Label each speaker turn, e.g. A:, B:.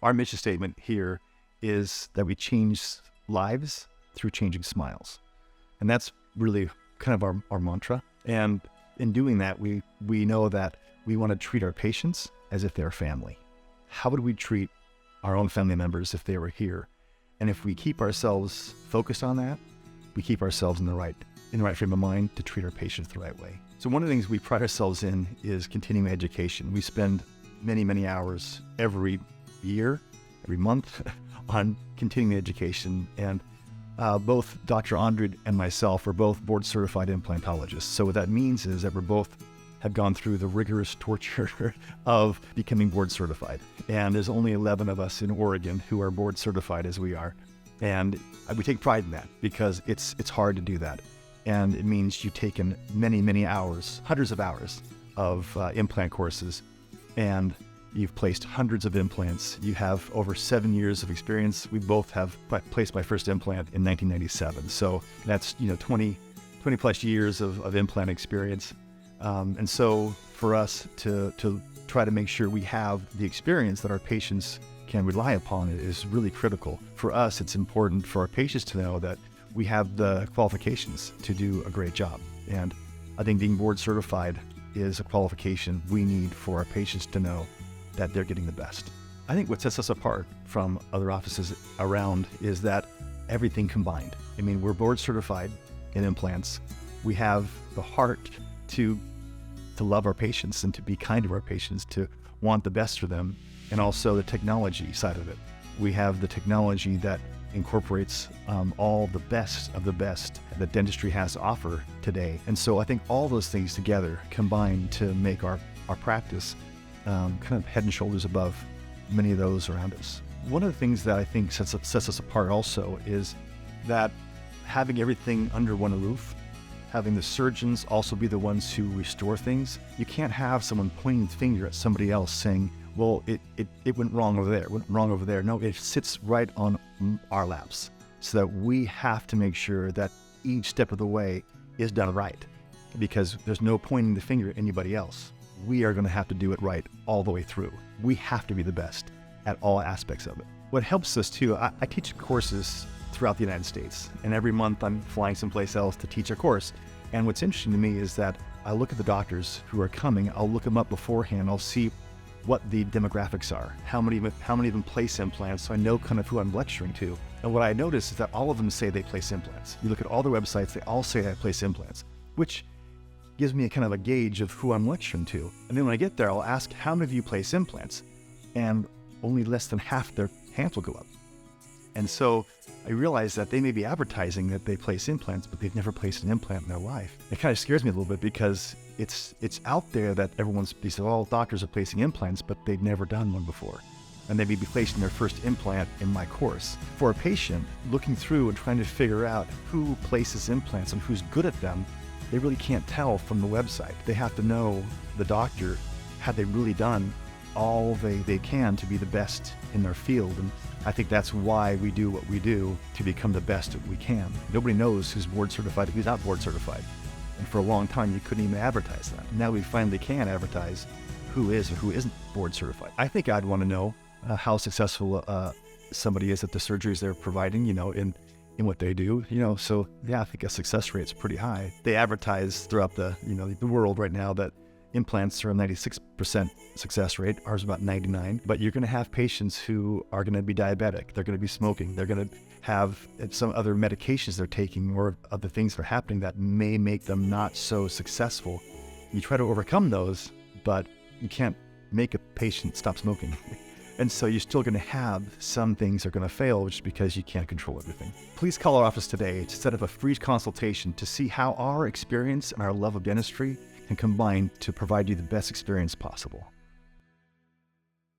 A: Our mission statement here is that we change lives through changing smiles. And that's really kind of our mantra. And in doing that, we know that we want to treat our patients as if they're family. How would we treat our own family members if they were here? And if we keep ourselves focused on that, we keep ourselves in the right frame of mind to treat our patients the right way. So one of the things we pride ourselves in is continuing education. We spend many, many hours every year, every month on continuing education. And both Dr. Andrid and myself are both board certified implantologists. So what that means is that we both have gone through the rigorous torture of becoming board certified. And there's only 11 of us in Oregon who are board certified as we are. And we take pride in that because it's hard to do that. And it means you've taken many, many hours, hundreds of hours of implant courses, and you've placed hundreds of implants. You have over 7 years of experience. We both have placed my first implant in 1997. So that's 20 plus years of implant experience. And so for us to try to make sure we have the experience that our patients can rely upon is really critical. For us, it's important for our patients to know that we have the qualifications to do a great job. And I think being board certified is a qualification we need for our patients to know that they're getting the best. I think what sets us apart from other offices around is that everything combined. I mean, we're board certified in implants. We have the heart to love our patients and to be kind to our patients, to want the best for them, and also the technology side of it. We have the technology that incorporates all the best of the best that dentistry has to offer today. And so I think all those things together combine to make our practice kind of head and shoulders above many of those around us. One of the things that I think sets us apart also is that having everything under one roof, having the surgeons also be the ones who restore things. You can't have someone pointing the finger at somebody else saying, well, it went wrong over there, it went wrong over there. No, it sits right on our laps, so that we have to make sure that each step of the way is done right, because there's no pointing the finger at anybody else. We are going to have to do it right all the way through. We have to be the best at all aspects of it. What helps us too, I teach courses throughout the United States, and every month I'm flying someplace else to teach a course. And what's interesting to me is that I look at the doctors who are coming, I'll look them up beforehand, I'll see what the demographics are, how many of them place implants, so I know kind of who I'm lecturing to. And what I notice is that all of them say they place implants. You look at all their websites, they all say I place implants, which gives me a kind of a gauge of who I'm lecturing to. And then when I get there, I'll ask, how many of you place implants? And only less than half their hands will go up. And so I realize that they may be advertising that they place implants, but they've never placed an implant in their life. It kind of scares me a little bit because it's out there that these are all doctors are placing implants, but they've never done one before. And they may be placing their first implant in my course. For a patient looking through and trying to figure out who places implants and who's good at them, they really can't tell from the website. They have to know the doctor, have they really done all they can to be the best in their field. And I think that's why we do what we do, to become the best that we can. Nobody knows who's board certified and who's not board certified. And for a long time, you couldn't even advertise that. Now we finally can advertise who is or who isn't board certified. I think I'd want to know how successful somebody is at the surgeries they're providing, in what they do, so yeah, I think a success rate's pretty high. They advertise throughout the world right now that implants are a 96% success rate. Ours is about 99%. But you're going to have patients who are going to be diabetic. They're going to be smoking. They're going to have some other medications they're taking or other things that are happening that may make them not so successful. You try to overcome those, but you can't make a patient stop smoking. And so you're still going to have some things that are going to fail just because you can't control everything. Please call our office today to set up a free consultation to see how our experience and our love of dentistry can combine to provide you the best experience possible.